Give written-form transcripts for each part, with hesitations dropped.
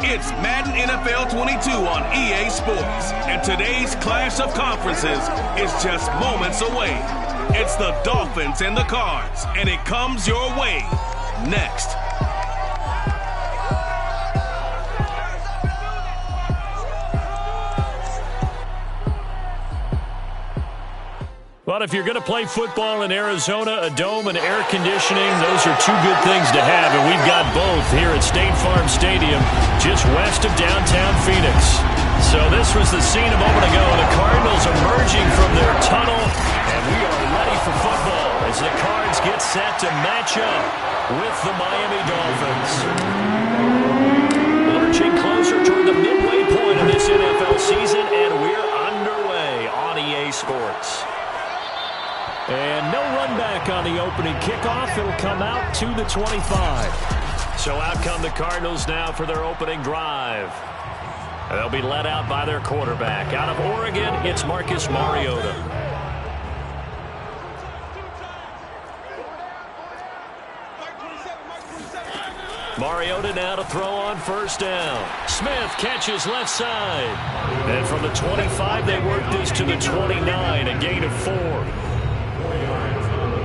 It's Madden NFL 22 on EA Sports, and today's clash of conferences is just moments away. It's the Dolphins and the Cards, and it comes your way next. Well, if you're going to play football in Arizona, a dome and air conditioning, those are two good things to have, and we've got both here at State Farm Stadium, just west of downtown Phoenix. So this was the scene a moment ago. The Cardinals emerging from their tunnel, and we are ready for football as the Cards get set to match up with the Miami Dolphins. Lurching closer toward the midway point of this NFL season, and we're underway on EA Sports. And no run back on the opening kickoff. It'll come out to the 25. So out come the Cardinals now for their opening drive. They'll be led out by their quarterback. Out of Oregon, it's Marcus Mariota. Mariota now to throw on first down. Smith catches left side. And from the 25, they work this to the 29, a gain of 4.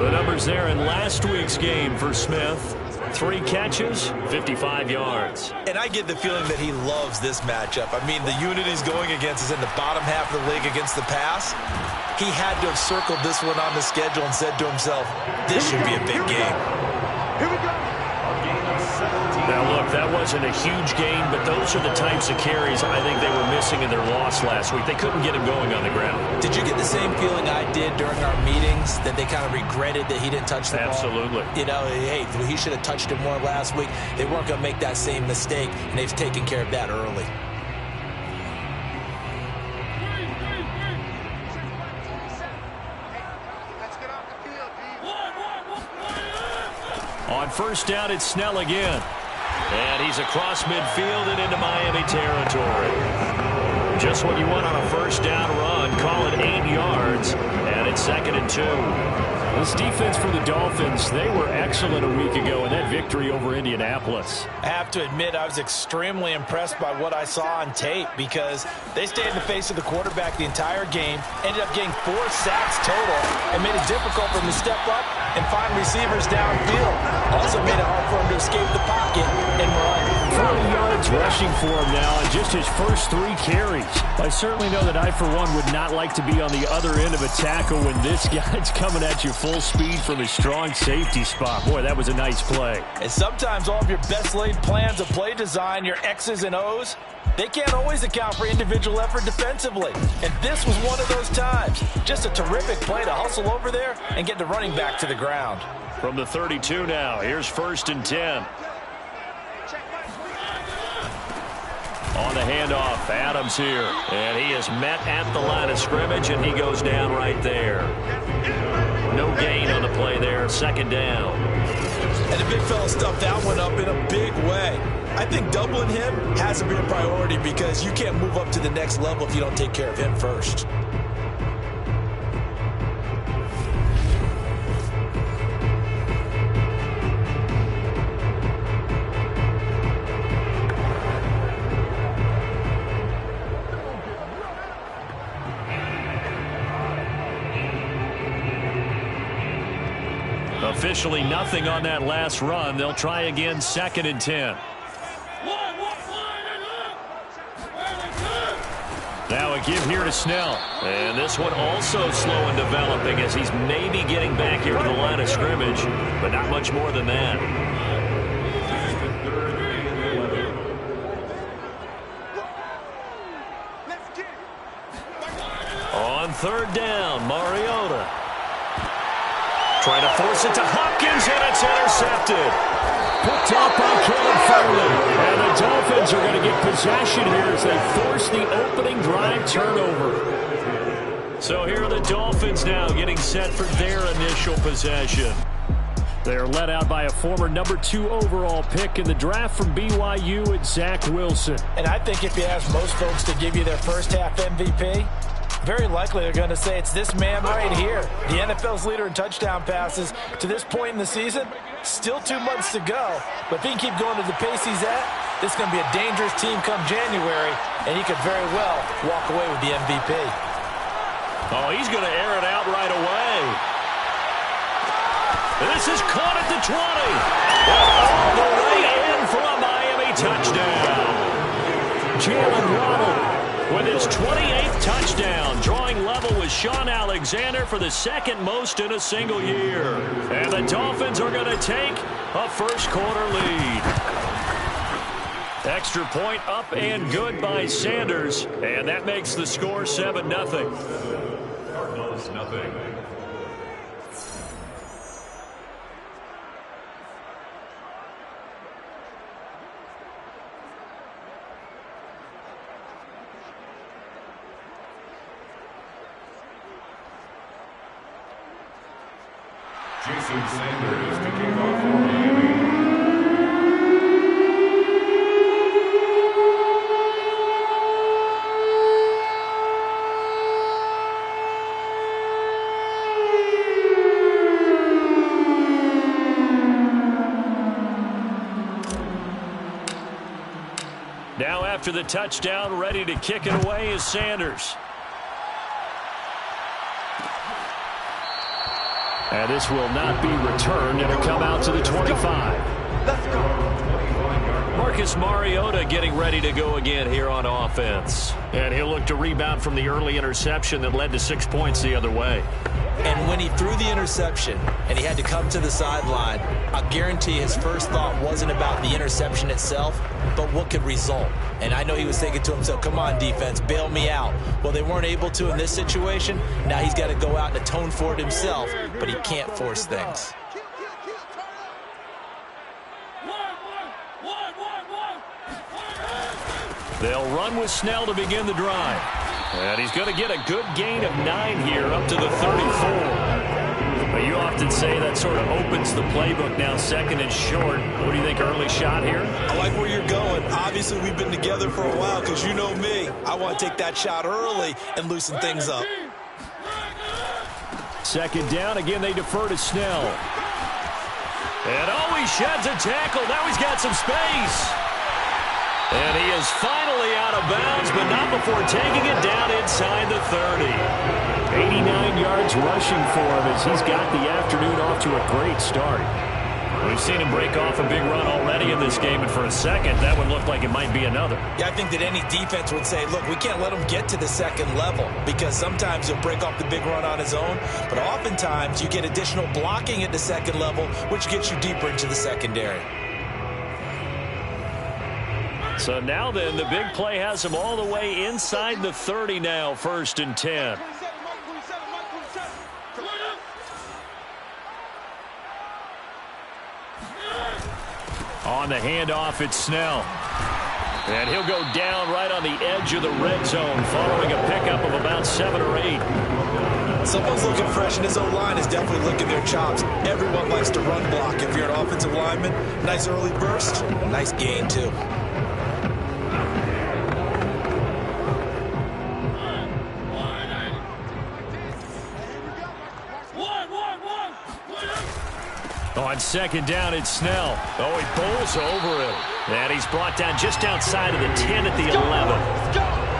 The numbers there in last week's game for Smith. 3 catches, 55 yards. And I get the feeling that he loves this matchup. I mean, the unit he's going against is in the bottom half of the league against the pass. He had to have circled this one on the schedule and said to himself, this should be a big game. Here we go. Now, look, that wasn't a huge gain, but those are the types of carries I think they were missing in their loss last week. They couldn't get him going on the ground. Did you get the same feeling I did during our meetings, that they kind of regretted that he didn't touch the ball? Absolutely. You know, hey, he should have touched it more last week. They weren't going to make that same mistake, and they've taken care of that early. On first down, it's Snell again. And he's across midfield and into Miami territory. Just what you want on a first down run. Call it 8 yards. And it's 2nd and 2. This defense for the Dolphins, they were excellent a week ago in that victory over Indianapolis. I have to admit, I was extremely impressed by what I saw on tape because they stayed in the face of the quarterback the entire game, ended up getting 4 sacks total, and made it difficult for him to step up and find receivers downfield. Also made it hard for him to escape the pocket and run. 40 yards rushing for him now on just his first 3 carries. I certainly know that I, for one, would not like to be on the other end of a tackle when this guy's coming at you full speed from his strong safety spot. Boy, that was a nice play. And sometimes all of your best laid plans of play design, your X's and O's, they can't always account for individual effort defensively. And this was one of those times. Just a terrific play to hustle over there and get the running back to the ground. From the 32 now, here's 1st and 10. On the handoff, Adams here. And he is met at the line of scrimmage, and he goes down right there. No gain on the play there, 2nd down. And the big fella stuffed that one up in a big way. I think doubling him has to be a priority because you can't move up to the next level if you don't take care of him first. Officially nothing on that last run. They'll try again, 2nd and 10. Now a give here to Snell. And this one also slow in developing as he's maybe getting back here to the line of scrimmage, but not much more than that. On 3rd down, Mariota. Trying to force it to Hopkins, and it's intercepted. Picked up by Caleb Farley. And the Dolphins are going to get possession here as they force the opening drive turnover. So here are the Dolphins now getting set for their initial possession. They're led out by a former number 2 overall pick in the draft from BYU at Zach Wilson. And I think if you ask most folks to give you their first half MVP, very likely they're going to say it's this man right here. The NFL's leader in touchdown passes to this point in the season. Still 2 months to go. But if he can keep going to the pace he's at, This is going to be a dangerous team come January, and he could very well walk away with the MVP. Oh, he's going to air it out right away. This is caught at the 20. All the way in for a Miami touchdown. Jalen Waddle with his 28th touchdown, drawing level with Sean Alexander for the second most in a single year. And the Dolphins are going to take a first-quarter lead. Extra point up and good by Sanders, and that makes the score 7-0. Cardinals, nothing. Jason Sanders to kick off for Miami. Now after the touchdown, ready to kick it away is Sanders. And this will not be returned. It'll come out to the 25. Let's go. Marcus Mariota getting ready to go again here on offense. And he'll look to rebound from the early interception that led to 6 points the other way. And when he threw the interception and he had to come to the sideline, I guarantee his first thought wasn't about the interception itself, but what could result. And I know he was thinking to himself, come on, defense, bail me out. Well, they weren't able to in this situation. Now he's got to go out and atone for it himself, but he can't force things. They'll run with Snell to begin the drive. And he's going to get a good gain of 9 here up to the 34. But you often say that sort of opens the playbook now, second and short. What do you think, early shot here? I like where you're going. Obviously, we've been together for a while because you know me. I want to take that shot early and loosen things up. Second down. Again, they defer to Snell. And oh, he sheds a tackle. Now he's got some space. And he is finally out of bounds, but not before taking it down inside the 30. 89 yards rushing for him as he's got the afternoon off to a great start. We've seen him break off a big run already in this game, and for a second, that would look like it might be another. Yeah, I think that any defense would say, look, we can't let him get to the second level because sometimes he'll break off the big run on his own, but oftentimes you get additional blocking at the second level, which gets you deeper into the secondary. So now then, the big play has him all the way inside the 30 now, 1st and 10. On the handoff, it's Snell. And he'll go down right on the edge of the red zone following a pickup of about 7 or 8. Someone's looking fresh, and his O-line is definitely licking their chops. Everyone likes to run block. If you're an offensive lineman, nice early burst, nice gain, too. On second down, it's Snell. Oh, he bowls over him. And he's brought down just outside of the 10 at the 11.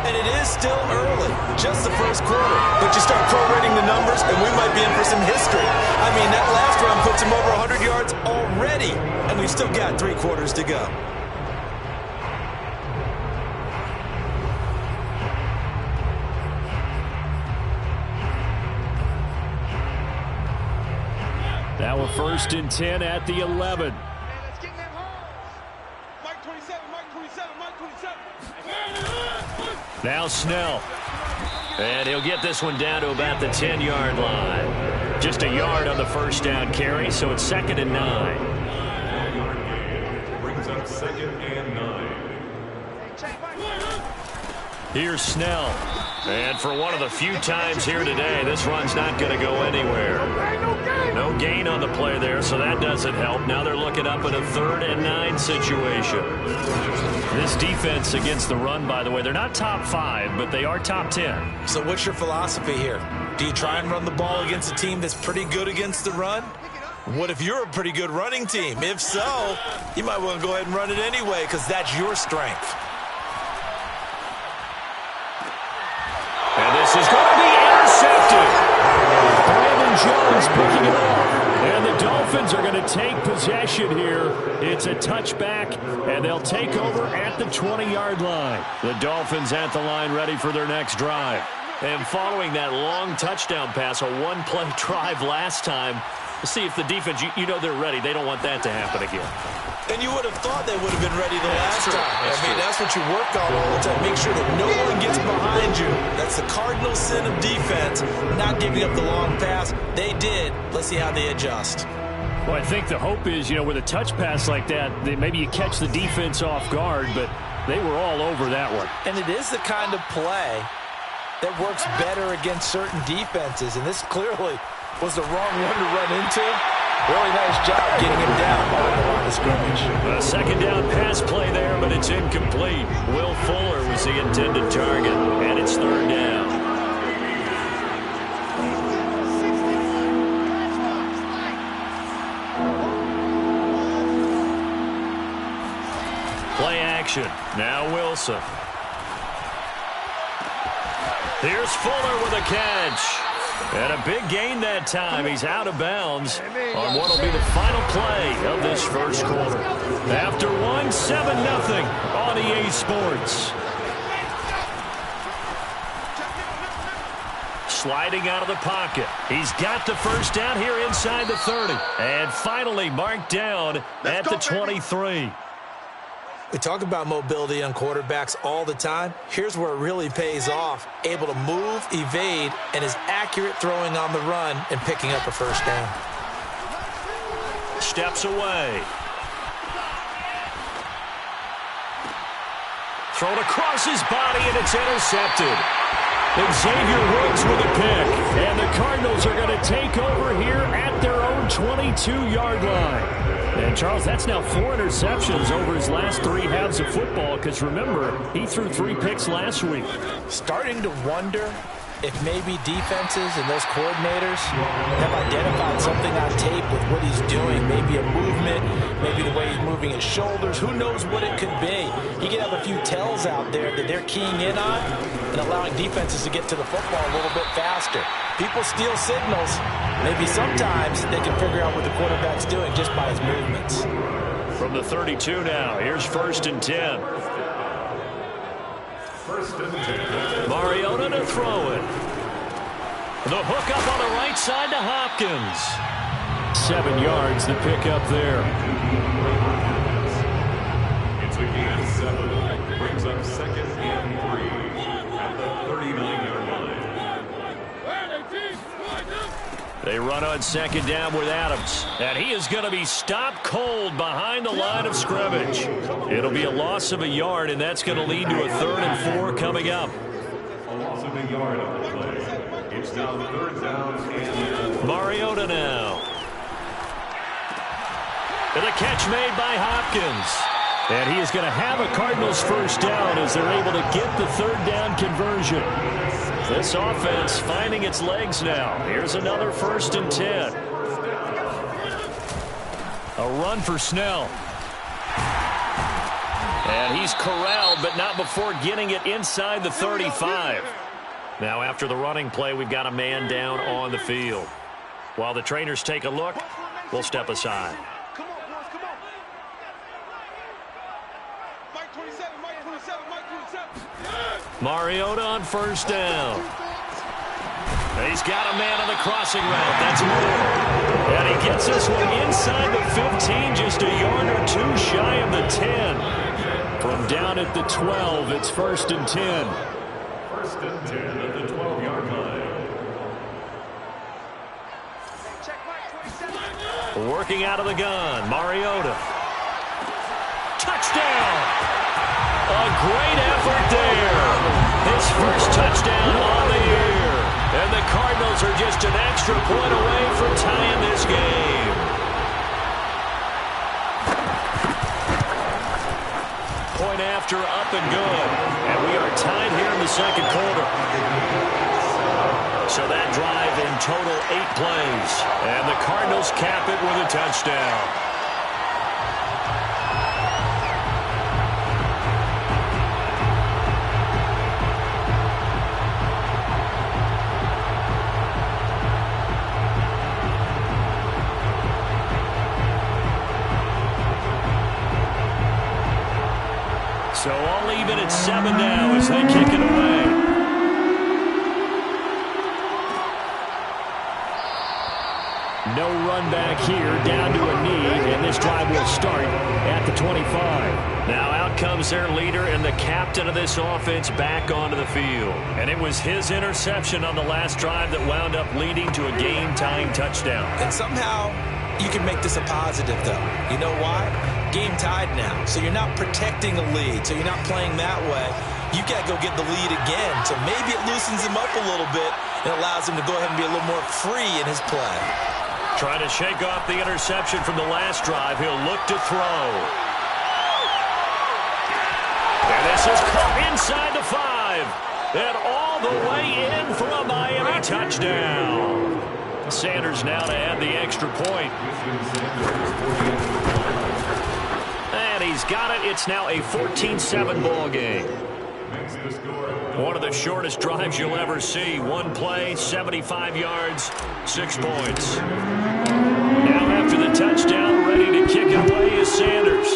And it is still early, just the first quarter. But you start prorating the numbers, and we might be in for some history. I mean, that last run puts him over 100 yards already, and we've still got 3 quarters to go. Now a 1st and 10 at the 11. Now Snell. And he'll get this one down to about the 10-yard line. Just a yard on the first down carry, so it's 2nd and 9. Brings up 2nd and 9. Here's Snell. And for one of the few times here today, this run's not going to go anywhere. No gain on the play there, so that doesn't help. Now they're looking up at a 3rd and 9 situation. This defense against the run, by the way, they're not top 5, but they are top 10. So what's your philosophy here? Do you try and run the ball against a team that's pretty good against the run? What if you're a pretty good running team? If so, you might want to go ahead and run it anyway because that's your strength. And this is going to be intercepted. Brandon Jones picking it up. And the Dolphins are going to take possession here. It's a touchback, and they'll take over at the 20-yard line. The Dolphins at the line ready for their next drive. And following that long touchdown pass, a one-play drive last time, see if the defense, you know they're ready. They don't want that to happen again. And you would have thought they would have been ready the last time. That's what you work on all the time. Make sure that no one gets behind you. That's the cardinal sin of defense, not giving up the long pass. They did. Let's see how they adjust. Well, I think the hope is, with a touch pass like that, maybe you catch the defense off guard, but they were all over that one. And it is the kind of play that works better against certain defenses, and this clearly was the wrong one to run into. Really nice job getting him down behind the line of scrimmage. A second down pass play there, but it's incomplete. Will Fuller was the intended target, and it's third down. Play action. Now Wilson. Here's Fuller with a catch. And a big gain that time. He's out of bounds on what will be the final play of this first quarter. After 7-0 on EA Sports. Sliding out of the pocket. He's got the first down here inside the 30. And finally marked down at the 23. We talk about mobility on quarterbacks all the time. Here's where it really pays off. Able to move, evade, and is accurate throwing on the run and picking up a first down. Steps away. Thrown across his body, and it's intercepted. Xavier Woods with a pick. And the Cardinals are going to take over here at their own 22-yard line. And, Charles, that's now 4 interceptions over his last 3 halves of football because, remember, he threw 3 picks last week. Starting to wonder if maybe defenses and those coordinators have identified something on tape with what he's doing. Maybe a movement, maybe the way he's moving his shoulders. Who knows what it could be? He could have a few tells out there that they're keying in on and allowing defenses to get to the football a little bit faster. People steal signals. Maybe sometimes they can figure out what the quarterback's doing just by his movements. From the 32 now, here's 1st and 10. Mariota to throw it. The hook up on the right side to Hopkins. 7 yards, the pick up there. It's a gain of 7. Brings up 2nd and 3 at the 39-yard line. They run on 2nd down with Adams. And he is going to be stopped cold behind the line of scrimmage. It'll be a loss of a yard, and that's going to lead to a 3rd and 4 coming up. A loss of a yard on the play. It's now 3rd down and Mariota now. And a catch made by Hopkins. And he is going to have a Cardinals first down as they're able to get the 3rd down conversion. This offense finding its legs now. Here's another 1st and 10. A run for Snell. And he's corralled, but not before getting it inside the 35. Now after the running play, we've got a man down on the field. While the trainers take a look, we'll step aside. Mariota on 1st down. He's got a man on the crossing route. That's Moore. And he gets this one inside the 15, just a yard or 2 shy of the 10. From down at the 12, it's 1st and 10. 1st and 10 at the 12-yard line. Working out of the gun, Mariota. Touchdown! A great effort there. His first touchdown on the year. And the Cardinals are just an extra point away from tying this game. Point after, up and good. And we are tied here in the 2nd quarter. So that drive in total 8 plays. And the Cardinals cap it with a touchdown. So all even at 7 now as they kick it away. No run back here, down to a knee, and this drive will start at the 25. Now out comes their leader and the captain of this offense back onto the field. And it was his interception on the last drive that wound up leading to a game-tying touchdown. And somehow you can make this a positive, though. You know why? Game tied now, so you're not protecting a lead, so you're not playing that way. You got to go get the lead again, so maybe it loosens him up a little bit and allows him to go ahead and be a little more free in his play. Trying to shake off the interception from the last drive. He'll look to throw. And this is caught inside the 5. And all the way in for a Miami touchdown. Sanders now to add the extra point. And he's got it. It's now a 14-7 ball game. One of the shortest drives you'll ever see. One play, 75 yards, 6 points. Now after the touchdown, ready to kick it away is Sanders.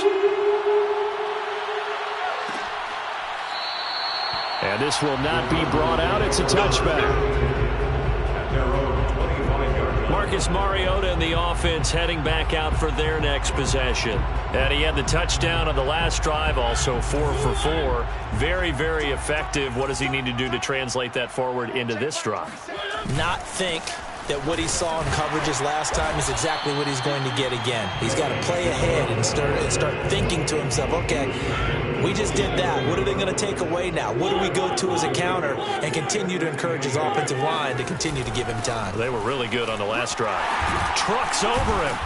And this will not be brought out. It's a touchback. Marcus Mariota and the offense heading back out for their next possession. And he had the touchdown on the last drive, also 4 for 4. Very, very effective. What does he need to do to translate that forward into this drive? Not think that what he saw in coverages last time is exactly what he's going to get again. He's got to play ahead and start thinking to himself, okay, we just did that. What are they going to take away now? What do we go to as a counter? And continue to encourage his offensive line to continue to give him time. They were really good on the last drive. Trucks over him.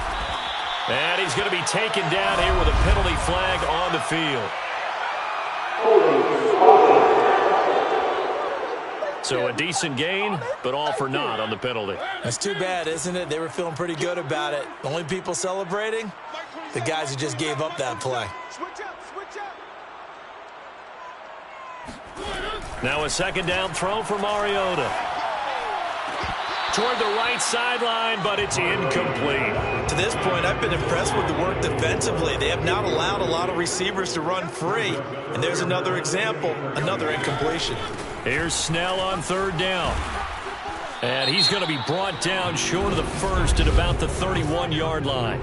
And he's going to be taken down here with a penalty flag on the field. So a decent gain, but all for naught on the penalty. That's too bad, isn't it? They were feeling pretty good about it. The only people celebrating, the guys who just gave up that play. Now a second down throw for Mariota. Toward the right sideline, but it's incomplete. To this point, I've been impressed with the work defensively. They have not allowed a lot of receivers to run free. And there's another example, another incompletion. Here's Snell on third down. And he's going to be brought down short of the first at about the 31-yard line.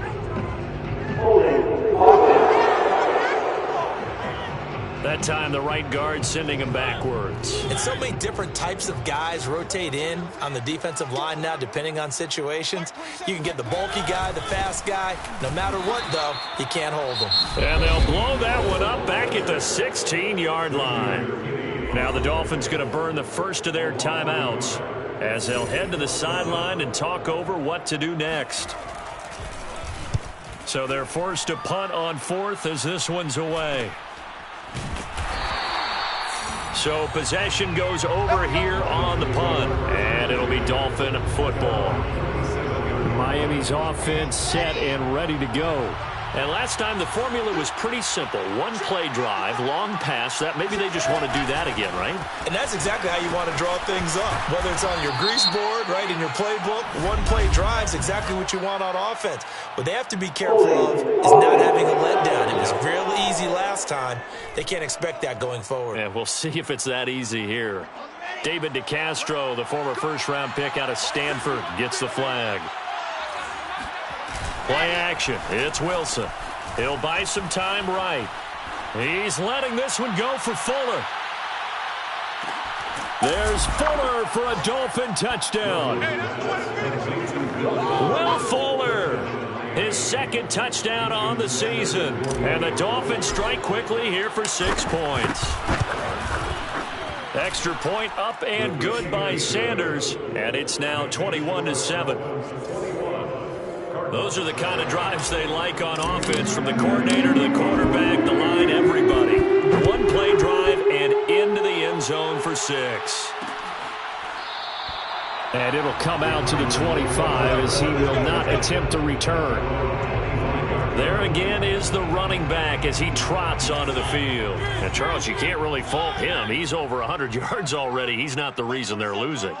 That time, the right guard sending him backwards. And so many different types of guys rotate in on the defensive line now, depending on situations. You can get the bulky guy, the fast guy. No matter what, though, you can't hold them. And they'll blow that one up back at the 16-yard line. Now the Dolphins going to burn the first of their timeouts as they'll head to the sideline and talk over what to do next. So they're forced to punt on fourth as this one's away. So possession goes over here on the punt, and it'll be Dolphin football. Miami's offense set and ready to go. And last time the formula was pretty simple. One play drive, long pass. That maybe they just want to do that again, right? And that's exactly how you want to draw things up. Whether it's on your grease board, right, in your playbook, one play drive's exactly what you want on offense. What they have to be careful of is not having a letdown. It was real easy last time. They can't expect that going forward. Yeah, we'll see if it's that easy here. David DeCastro, the former first-round pick out of Stanford, gets the flag. Play action. It's Wilson. He'll buy some time right. He's letting this one go for Fuller. There's Fuller for a Dolphin touchdown. Will Fuller, his second touchdown on the season. And the Dolphins strike quickly here for 6 points. Extra point up and good by Sanders. And it's now 21-7. Those are the kind of drives they like on offense, from the coordinator to the quarterback, the line, everybody. One play drive and into the end zone for 6. And it'll come out to the 25 as he will not attempt to return. There again is the running back as he trots onto the field. And, Charles, you can't really fault him. He's over 100 yards already. He's not the reason they're losing.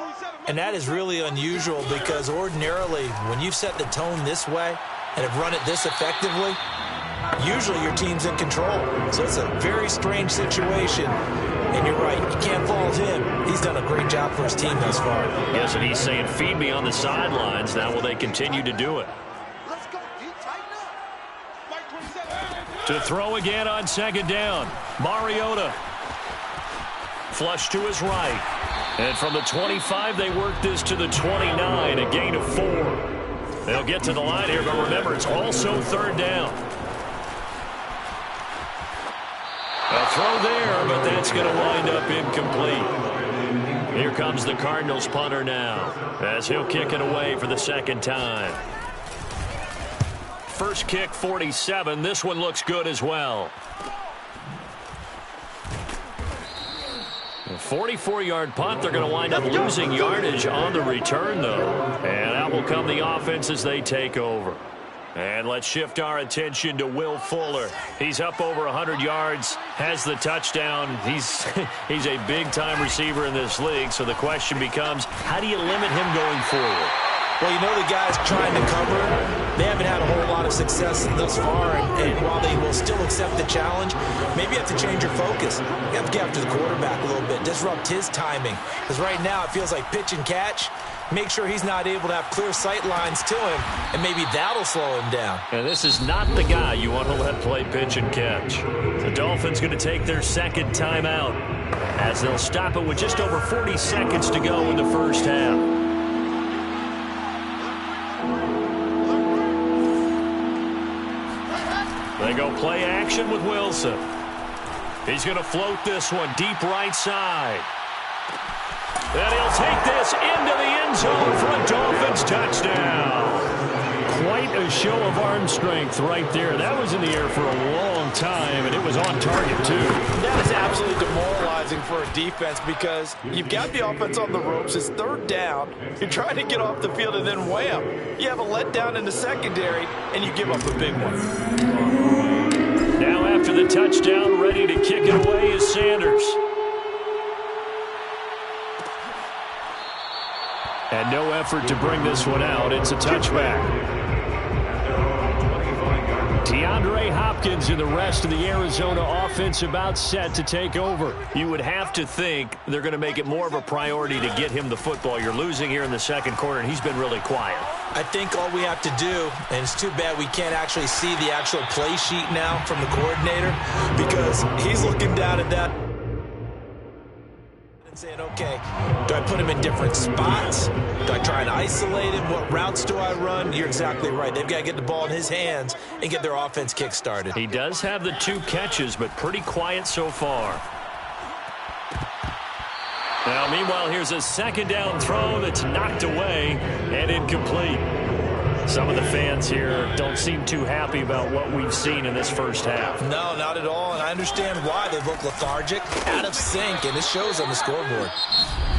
And that is really unusual because ordinarily when you've set the tone this way and have run it this effectively, usually your team's in control. So it's a very strange situation. And you're right, you can't fault him. He's done a great job for his team thus far. Yes, and he's saying, feed me on the sidelines. Now will they continue to do it? To throw again on second down. Mariota. Flush to his right. And from the 25, they work this to the 29, a gain of 4. They'll get to the line here, but remember, it's also third down. A throw there, but that's going to wind up incomplete. Here comes the Cardinals punter now, as he'll kick it away for the second time. First kick, 47. This one looks good as well. A 44-yard punt. They're going to wind up losing yardage on the return, though. And out will come the offense as they take over. And let's shift our attention to Will Fuller. He's up over 100 yards, has the touchdown. He's a big-time receiver in this league, so the question becomes, how do you limit him going forward? Well, you know the guys trying to cover, they haven't had a whole lot of success thus far, and while they will still accept the challenge, maybe you have to change your focus. You have to get after the quarterback a little bit, disrupt his timing. Because right now it feels like pitch and catch. Make sure he's not able to have clear sight lines to him, and maybe that'll slow him down. And this is not the guy you want to let play pitch and catch. The Dolphins going to take their second timeout as they'll stop it with just over 40 seconds to go in the first half. They go play action with Wilson. He's going to float this one deep right side. And he'll take this into the end zone for a Dolphins touchdown. Quite a show of arm strength right there. That was in the air for a long time, and it was on target, too. That is absolutely demoralizing for a defense because you've got the offense on the ropes. It's third down. You're trying to get off the field, and then wham. You have a letdown in the secondary, and you give up a big one. Now after the touchdown, ready to kick it away is Sanders. And no effort to bring this one out. It's a touchback. DeAndre Hopkins and the rest of the Arizona offense about set to take over. You would have to think they're going to make it more of a priority to get him the football. You're losing here in the second quarter, and he's been really quiet. I think all we have to do, and it's too bad we can't actually see the actual play sheet now from the coordinator, because he's looking down at that and saying, okay, do I put him in different spots? Do I try and isolate him? What routes do I run? You're exactly right. They've got to get the ball in his hands and get their offense kick-started. He does have the 2 catches, but pretty quiet so far. Now, meanwhile, here's a second down throw that's knocked away and incomplete. Some of the fans here don't seem too happy about what we've seen in this first half. No, not at all, and I understand why. They look lethargic, out of sync, and it shows on the scoreboard.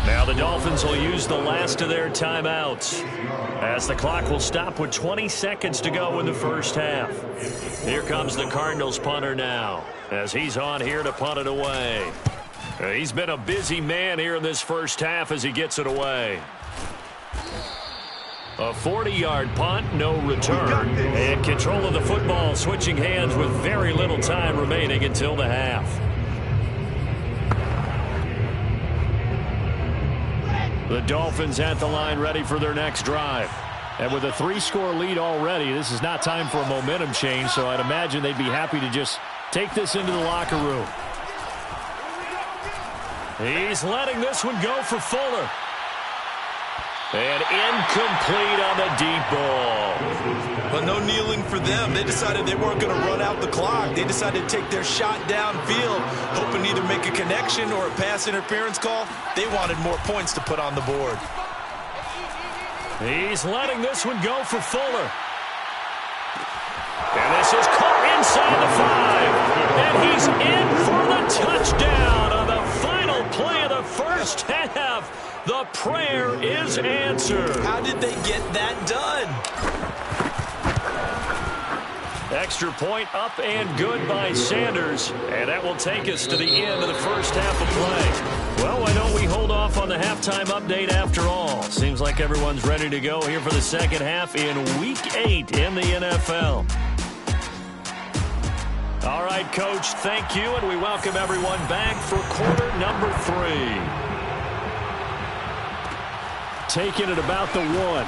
Now the Dolphins will use the last of their timeouts as the clock will stop with 20 seconds to go in the first half. Here comes the Cardinals punter now as he's on here to punt it away. He's been a busy man here in this first half as he gets it away. A 40-yard punt, no return. And control of the football, switching hands with very little time remaining until the half. The Dolphins at the line ready for their next drive. And with a 3-score lead already, this is not time for a momentum change, so I'd imagine they'd be happy to just take this into the locker room. He's letting this one go for Fuller. And incomplete on the deep ball. But no kneeling for them. They decided they weren't going to run out the clock. They decided to take their shot downfield, hoping to either make a connection or a pass interference call. They wanted more points to put on the board. He's letting this one go for Fuller. And this is caught inside the 5. And he's in for the touchdown on the final play of the first half. The prayer is answered. How did they get that done? Extra point up and good by Sanders. And that will take us to the end of the first half of play. Well, why don't we hold off on the halftime update after all? Seems like everyone's ready to go here for the second half in Week 8 in the NFL. All right, Coach, thank you, and we welcome everyone back for quarter number 3. Taking it about the 1.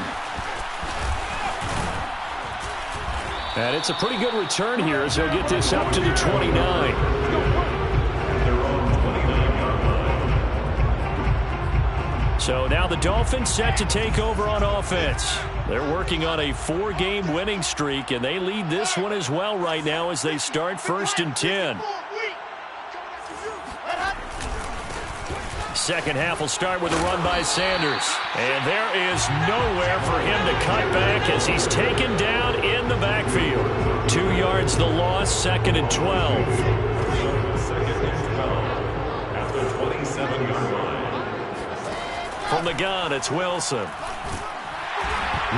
And it's a pretty good return here as he'll get this up to the 29. So now the Dolphins set to take over on offense. They're working on a 4-game winning streak, and they lead this one as well right now as they start 1st and 10. Second half will start with a run by Sanders. And there is nowhere for him to cut back as he's taken down in the backfield. 2 yards the loss, 2nd and 12. 2nd and 12 at the 27-yard line. From the gun, it's Wilson.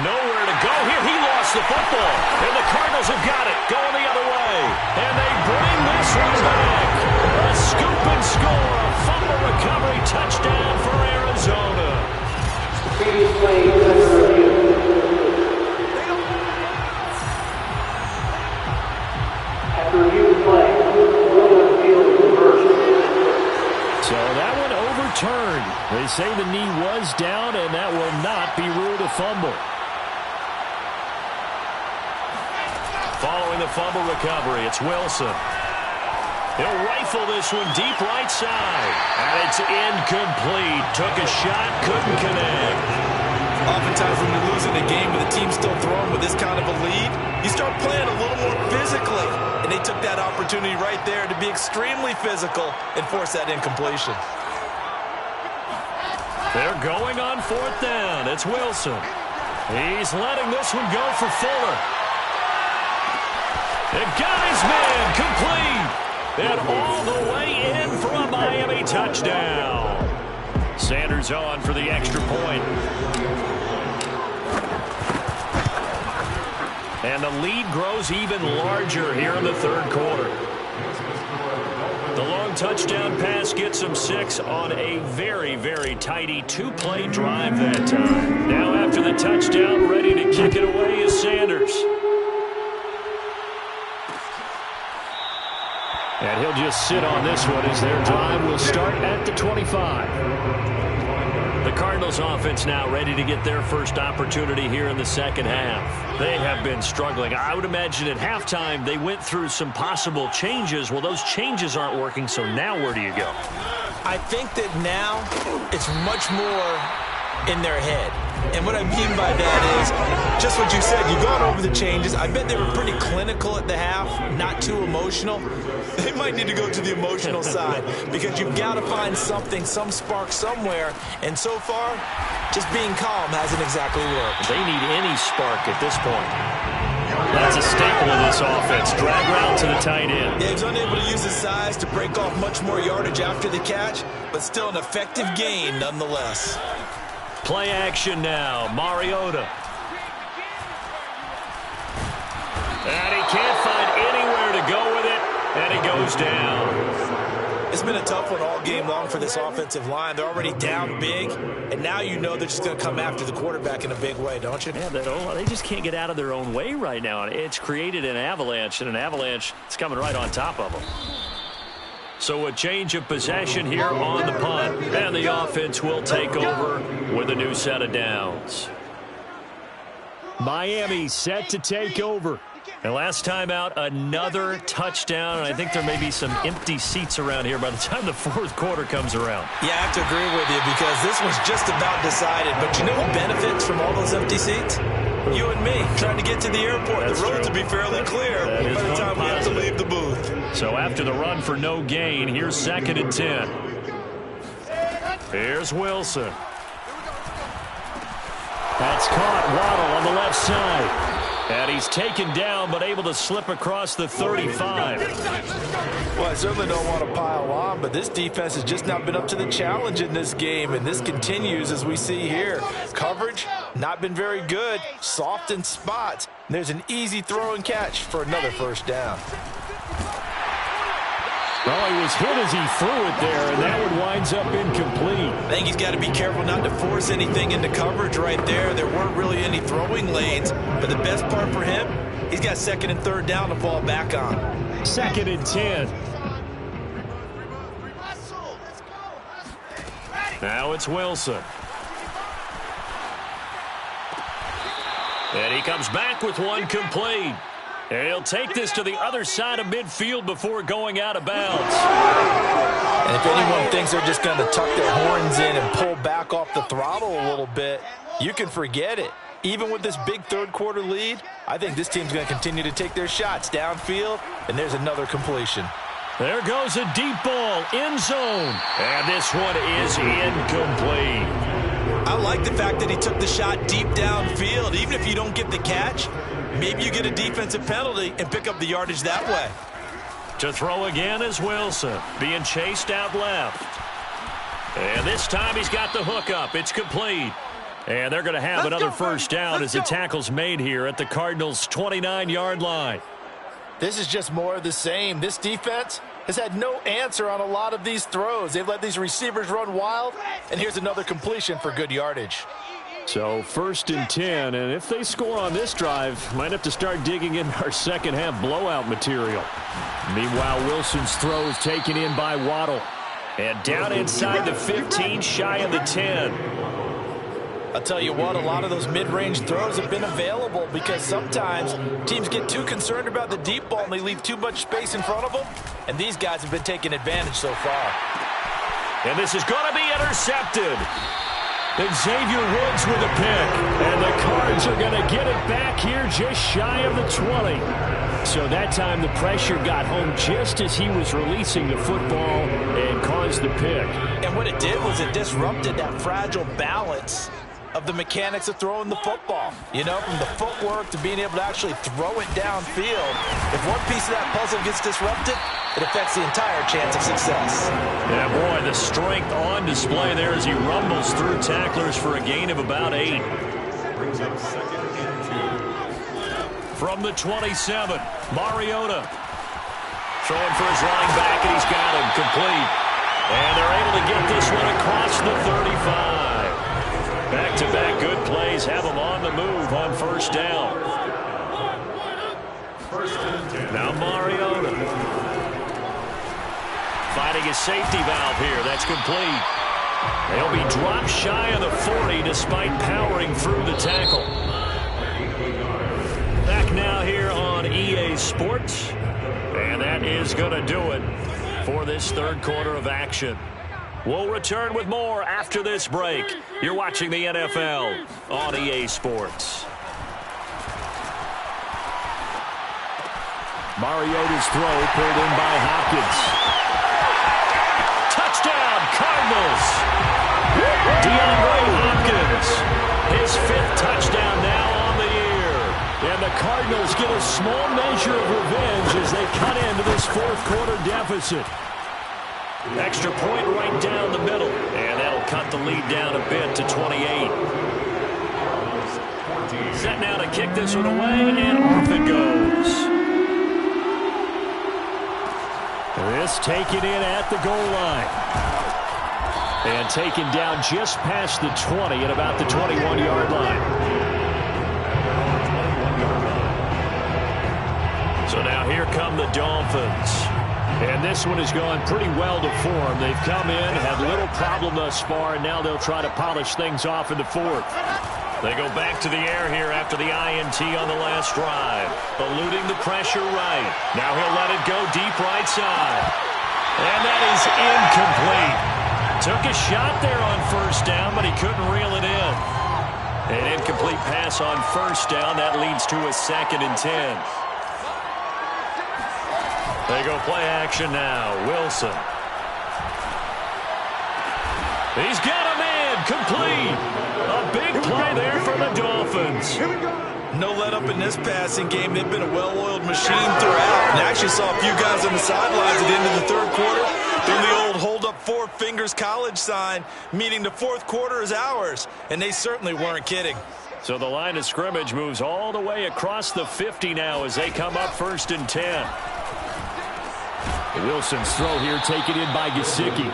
Nowhere to go here. He lost the football. And the Cardinals have got it. Going the other way. And they bring this one back. A scoop and score. A fumble recovery touchdown for Arizona. So that one overturned. They say the knee was down, and that will not be ruled a fumble. Following the fumble recovery, it's Wilson. He'll rifle this one deep right side. And it's incomplete. Took a shot, couldn't connect. Oftentimes when you're losing a game with a team still throwing with this kind of a lead, you start playing a little more physically. And they took that opportunity right there to be extremely physical and force that incompletion. They're going on 4th down. It's Wilson. He's letting this one go for Fuller. The guy's man complete. And all the way in for a Miami touchdown. Sanders on for the extra point. And the lead grows even larger here in the 3rd quarter. The long touchdown pass gets them 6 on a very, very tidy 2-play drive that time. Now after the touchdown, ready to kick it away is Sanders. And he'll just sit on this one as their drive will start at the 25. The Cardinals offense now ready to get their first opportunity here in the second half. They have been struggling. I would imagine at halftime they went through some possible changes. Well, those changes aren't working, so now where do you go? I think that now it's much more in their head. And what I mean by that is just what you said. You've gone over the changes. I bet they were pretty clinical at the half, not too emotional. They might need to go to the emotional side because you've got to find something, some spark somewhere. And so far, just being calm hasn't exactly worked. They need any spark at this point. That's a staple of this offense. Drag route to the tight end. Yeah, he was unable to use his size to break off much more yardage after the catch, but still an effective gain nonetheless. Play action now. Mariota. And he can't find anywhere to go with it, and he goes down. It's been a tough one all game long for this offensive line. They're already down big, and now you know they're just going to come after the quarterback in a big way, don't you? Yeah, they just can't get out of their own way right now. It's created an avalanche, and an avalanche is coming right on top of them. So a change of possession here on the punt. And the offense will take over with a new set of downs. Miami set to take over. And last time out, another touchdown. And I think there may be some empty seats around here by the time the 4th quarter comes around. Yeah, I have to agree with you because this one's just about decided. But you know who benefits from all those empty seats? You and me, trying to get to the airport. That's the roads true. will be fairly clear by the time we have to leave the booth. So after the run for no gain, here's 2nd and 10. Here's Wilson. That's caught. Waddle on the left side. And he's taken down but able to slip across the 35. Well, I certainly don't want to pile on, but this defense has just not been up to the challenge in this game, and this continues as we see here. Coverage, not been very good, soft in spots. And there's an easy throw and catch for another first down. Well, he was hit as he threw it there, and that one winds up incomplete. I think he's got to be careful not to force anything into coverage right there. There weren't really any throwing lanes, but the best part for him, he's got second and third down to fall back on. 2nd and 10. Now it's Wilson. And he comes back with one complete. And he'll take this to the other side of midfield before going out of bounds. And if anyone thinks they're just going to tuck their horns in and pull back off the throttle a little bit, you can forget it. Even with this big third-quarter lead, I think this team's going to continue to take their shots downfield, and there's another completion. There goes a deep ball, end zone. And this one is incomplete. I like the fact that he took the shot deep downfield. Even if you don't get the catch, maybe you get a defensive penalty and pick up the yardage that way. To throw again is Wilson, being chased out left. And this time he's got the hook up. It's complete. And they're going to have another first down as the tackle's made here at the Cardinals' 29-yard line. This is just more of the same. This defense has had no answer on a lot of these throws. They've let these receivers run wild, and here's another completion for good yardage. So 1st and 10, and if they score on this drive, might have to start digging in our second-half blowout material. Meanwhile, Wilson's throw is taken in by Waddle. And down inside the 15, shy of the 10. I'll tell you what, a lot of those mid-range throws have been available because sometimes teams get too concerned about the deep ball and they leave too much space in front of them, and these guys have been taking advantage so far. And this is going to be intercepted. Xavier Woods with a pick, and the Cards are going to get it back here just shy of the 20. So that time the pressure got home just as he was releasing the football and caused the pick. And what it did was it disrupted that fragile balance of the mechanics of throwing the football. You know, from the footwork to being able to actually throw it downfield. If one piece of that puzzle gets disrupted, it affects the entire chance of success. Yeah, boy, the strength on display there as he rumbles through tacklers for a gain of about 8. Brings up 2nd and 2. From the 27, Mariota. Throwing for his line back, and he's got him complete. And they're able to get this one across the 35. Back-to-back good plays have them on the move on first down. Now Mariota. Finding his safety valve here. That's complete. They'll be dropped shy of the 40 despite powering through the tackle. Back now here on EA Sports. And that is going to do it for this third quarter of action. We'll return with more after this break. You're watching the NFL on EA Sports. Mariota's throw pulled in by Hopkins. Touchdown, Cardinals! DeAndre Hopkins, his 5th touchdown now on the year. And the Cardinals get a small measure of revenge as they cut into this fourth quarter deficit. Extra point right down the middle, and that'll cut the lead down a bit to 28. Set now to kick this one away, and off it goes. This taken in at the goal line. And taken down just past the 20 at about the 21-yard line. So now here come the Dolphins. And this one has gone pretty well to form. They've come in, had little problem thus far, and now they'll try to polish things off in the fourth. They go back to the air here after the INT on the last drive. Eluding the pressure right. Now he'll let it go deep right side. And that is incomplete. Took a shot there on first down, but he couldn't reel it in. An incomplete pass on first down. That leads to a 2nd and 10. They go play action now. Wilson. He's got a man complete. A big play there for the Dolphins. Dolphins. No let up in this passing game. They've been a well-oiled machine throughout. And I actually saw a few guys on the sidelines at the end of the third quarter doing the old hold up 4 fingers college sign, meaning the fourth quarter is ours. And they certainly weren't kidding. So the line of scrimmage moves all the way across the 50 now as they come up 1st and 10. Wilson's throw here taken in by Gesicki.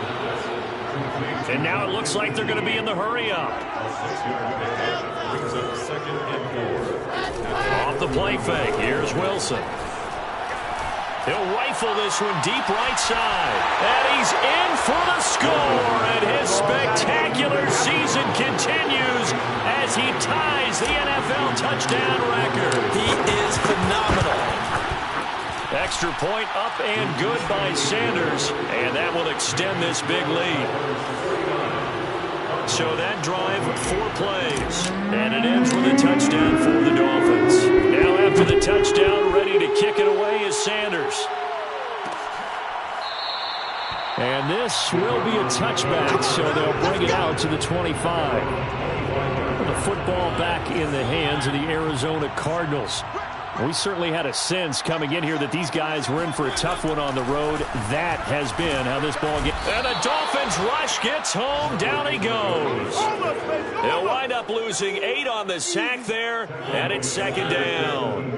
And now it looks like they're going to be in the hurry-up. Off the play fake, here's Wilson. He'll rifle this one deep right side. And he's in for the score. And his spectacular season continues as he ties the NFL touchdown record. He is phenomenal. Extra point up and good by Sanders. And that will extend this big lead. So that drive, 4 plays. And it ends with a touchdown for the Dolphins. Now after the touchdown, ready to kick it away is Sanders. And this will be a touchback, so they'll bring it out to the 25. The football back in the hands of the Arizona Cardinals. We certainly had a sense coming in here that these guys were in for a tough one on the road. That has been how this ball gets. And the Dolphins rush gets home. Down he goes. They'll wind up losing 8 on the sack there, and it's 2nd down.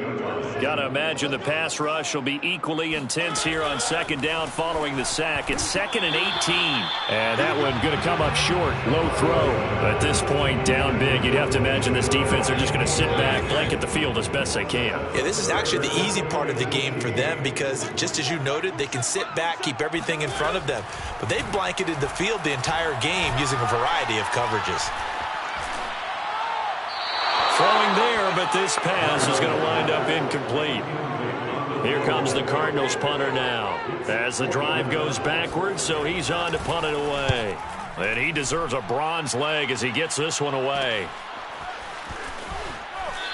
Got to imagine the pass rush will be equally intense here on 2nd down following the sack. It's 2nd and 18. And that one going to come up short. Low throw. At this point, down big. You'd have to imagine this defense are just going to sit back, blanket the field as best they can. Yeah, this is actually the easy part of the game for them because, just as you noted, they can sit back, keep everything in front of them. But they've blanketed the field the entire game using a variety of coverages. Throwing there, but this pass is going to wind up incomplete. Here comes the Cardinals punter now. As the drive goes backwards, so he's on to punt it away. And he deserves a bronze leg as he gets this one away.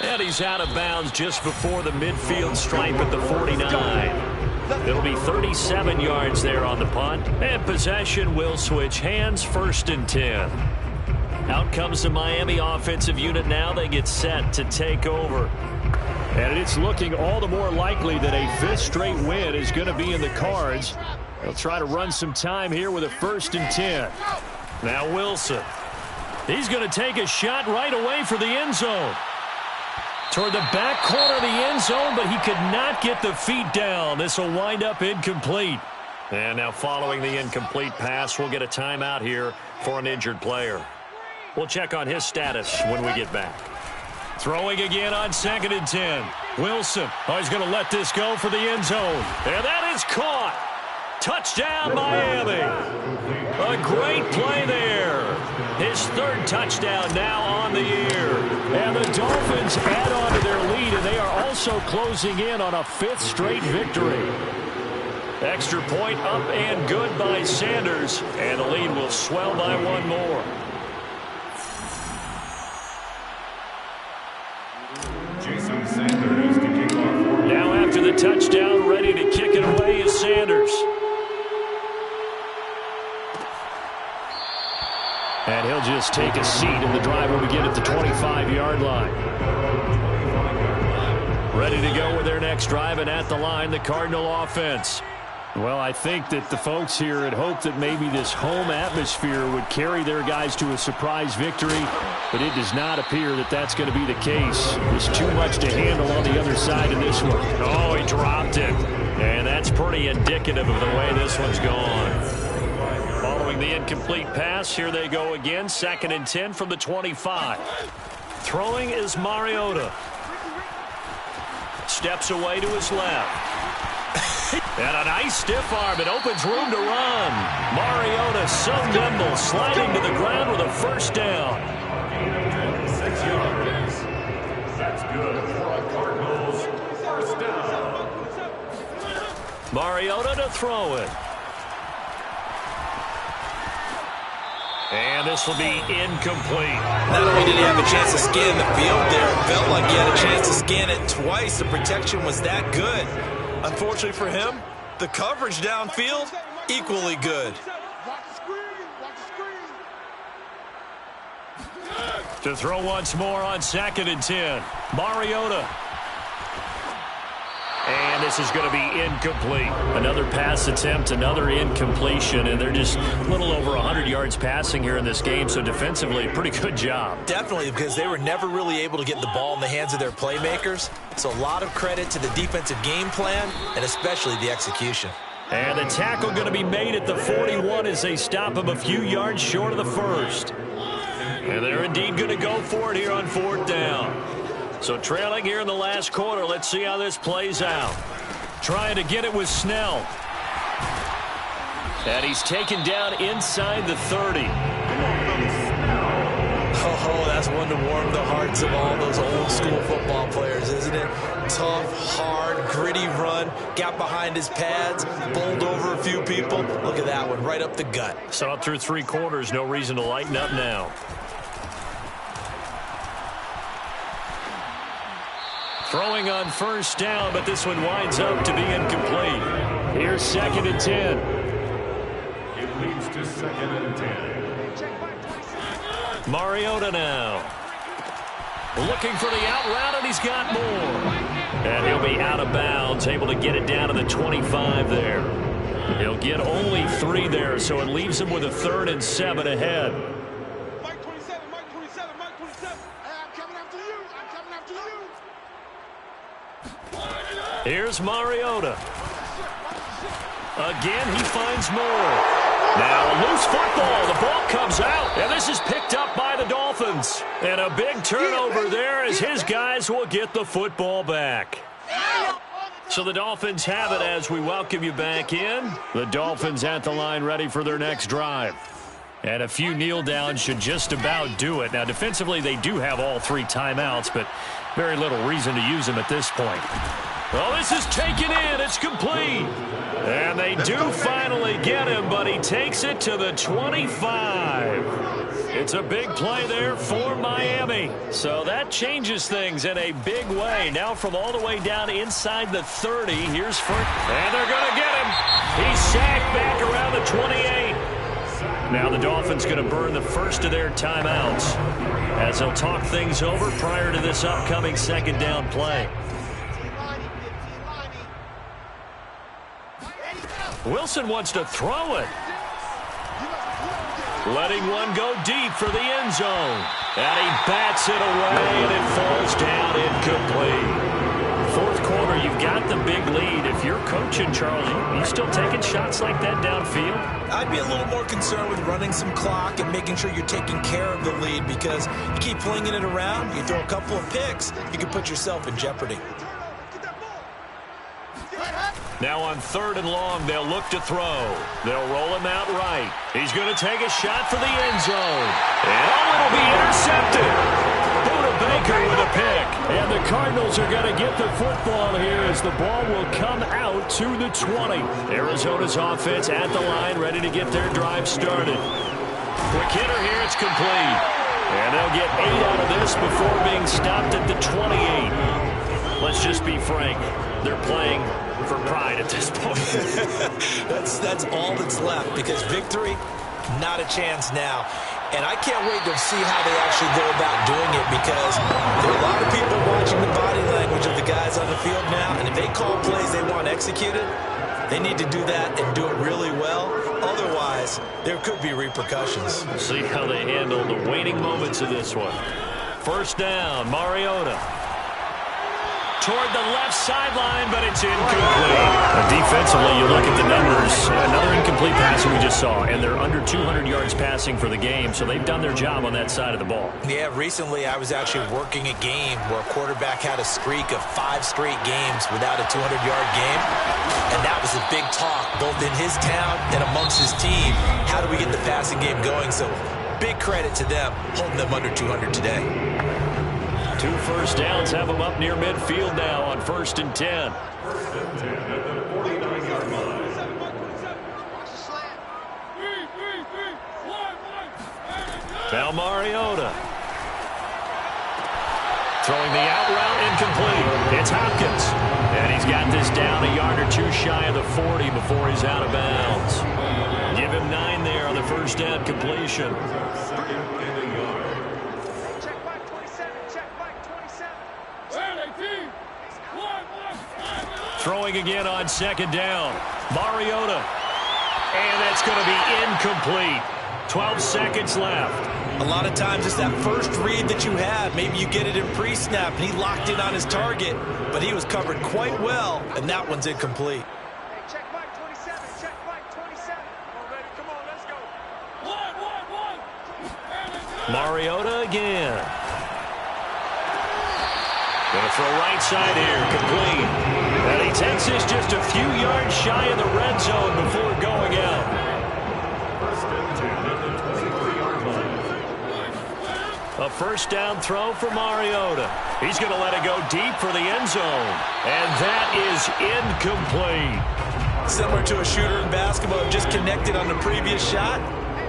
And he's out of bounds just before the midfield stripe at the 49. It'll be 37 yards there on the punt. And possession will switch hands, 1st and 10. Out comes the Miami offensive unit now. They get set to take over. And it's looking all the more likely that a 5th straight win is going to be in the cards. They'll try to run some time here with a 1st and 10. Now Wilson. He's going to take a shot right away for the end zone. Toward the back corner of the end zone, but he could not get the feet down. This will wind up incomplete. And now following the incomplete pass, we'll get a timeout here for an injured player. We'll check on his status when we get back. Throwing again on 2nd and 10. Wilson. Oh, he's going to let this go for the end zone. And that is caught. Touchdown, Miami. A great play there. His 3rd touchdown now on the year. And the Dolphins add on to their lead, and they are also closing in on a 5th straight victory. Extra point up and good by Sanders, and the lead will swell by 1 more. Now after the touchdown, ready to kick it away is Sanders. And he'll just take a seat, and the drive will begin at the 25-yard line. Ready to go with their next drive, and at the line, the Cardinal offense. Well, I think that the folks here had hoped that maybe this home atmosphere would carry their guys to a surprise victory, but it does not appear that that's going to be the case. There's too much to handle on the other side of this one. Oh, he dropped it. And that's pretty indicative of the way this one's gone. Following the incomplete pass, here they go again. 2nd and 10 from the 25. Throwing is Mariota. Steps away to his left. And a nice stiff arm. It opens room to run. Mariota so nimble, sliding to the ground with a 1st down. 6 yards. That's good for a Cardinals 1st down. Mariota to throw it. And this will be incomplete. Not only did he have a chance to scan the field there, it felt like he had a chance to scan it twice. The protection was that good. Unfortunately for him, the coverage downfield, equally good. To throw once more on 2nd and 10. Mariota. And this is going to be incomplete. Another pass attempt, another incompletion, and they're just a little over 100 yards passing here in this game, so defensively, pretty good job. Definitely, because they were never really able to get the ball in the hands of their playmakers. So a lot of credit to the defensive game plan, and especially the execution. And the tackle going to be made at the 41 as they stop him a few yards short of the first. And they're indeed going to go for it here on 4th down. So trailing here in the last quarter. Let's see how this plays out. Trying to get it with Snell. And he's taken down inside the 30. Oh, that's one to warm the hearts of all those old school football players, isn't it? Tough, hard, gritty run. Got behind his pads, bowled over a few people. Look at that one, right up the gut. So up through 3 quarters, no reason to lighten up now. Throwing on 1st down, but this one winds up to be incomplete. Here's 2nd and 10. It leads to 2nd and 10. Mariota now. Looking for the out route, and he's got more. And he'll be out of bounds, able to get it down to the 25 there. He'll get only 3 there, so it leaves him with a 3rd and 7 ahead. Mike 27, Mike 27, Mike 27. Hey, I'm coming after you. I'm coming after you. Here's Mariota. Again, he finds more. Now, a loose football. The ball comes out, and this is picked up by the Dolphins. And a big turnover there as his guys will get the football back. So the Dolphins have it as we welcome you back in. The Dolphins at the line ready for their next drive. And a few kneel downs should just about do it. Now, defensively, they do have all 3 timeouts, but very little reason to use them at this point. Well, this is taken in. It's complete. And they do finally get him, but he takes it to the 25. It's a big play there for Miami. So that changes things in a big way. Now from all the way down inside the 30, here's Furt. And they're going to get him. He's sacked back around the 28. Now the Dolphins going to burn the first of their timeouts as they'll talk things over prior to this upcoming 2nd down play. Wilson wants to throw it. Letting one go deep for the end zone. And he bats it away, and it falls down incomplete. 4th quarter, you've got the big lead. If you're coaching, Charles, you still taking shots like that downfield? I'd be a little more concerned with running some clock and making sure you're taking care of the lead, because you keep flinging it around, you throw a couple of picks, you can put yourself in jeopardy. Now on 3rd and long, they'll look to throw. They'll roll him out right. He's going to take a shot for the end zone. And it'll be intercepted. Buda Baker with a pick. And the Cardinals are going to get the football here as the ball will come out to the 20. Arizona's offense at the line, ready to get their drive started. Quick hitter here, it's complete. And they'll get 8 out of this before being stopped at the 28. Let's just be frank. They're playing for pride at this point. that's all that's left, because victory, not a chance now. And I can't wait to see how they actually go about doing it, because there are a lot of people watching the body language of the guys on the field now, and if they call plays they want executed, they need to do that and do it really well. Otherwise, there could be repercussions. We'll see how they handle the waiting moments of this one. 1st down, Mariota. Toward the left sideline, but it's incomplete. Defensively, you look at the numbers. Another incomplete pass we just saw, and they're under 200 yards passing for the game, so they've done their job on that side of the ball. Yeah, recently I was actually working a game where a quarterback had a streak of 5 straight games without a 200-yard game, and that was a big talk, both in his town and amongst his team. How do we get the passing game going? So big credit to them, holding them under 200 today. 2 first downs have them up near midfield now on 1st and 10. Now Mariota. Throwing the out route, incomplete. It's Hopkins. And he's got this down a yard or 2 shy of the 40 before he's out of bounds. Give him 9 there on the 1st down completion. throwing again on second down. Mariota. And that's going to be incomplete. 12 seconds left. A lot of times it's that first read that you have. Maybe you get it in pre-snap, and he locked in on his target, but he was covered quite well, and that one's incomplete. Hey, check Mike 27. Check Mike 27. Come on, baby. Come on, let's go. Mariota again. Going to throw right side here, complete. And he takes this just a few yards shy of the red zone before going out. A first down throw for Mariota. He's going to let it go deep for the end zone. And that is incomplete. Similar to a shooter in basketball, just connected on the previous shot.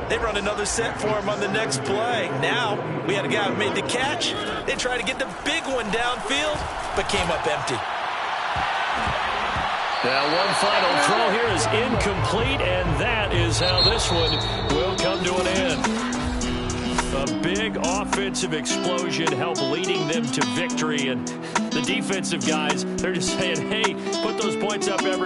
They run another set for him on the next play. Now, we had a guy who made the catch. They tried to get the big one downfield, but came up empty. Now, one final throw here is incomplete, and that is how this one will come to an end. A big offensive explosion helped leading them to victory, and the defensive guys, they're just saying, hey, put those points up every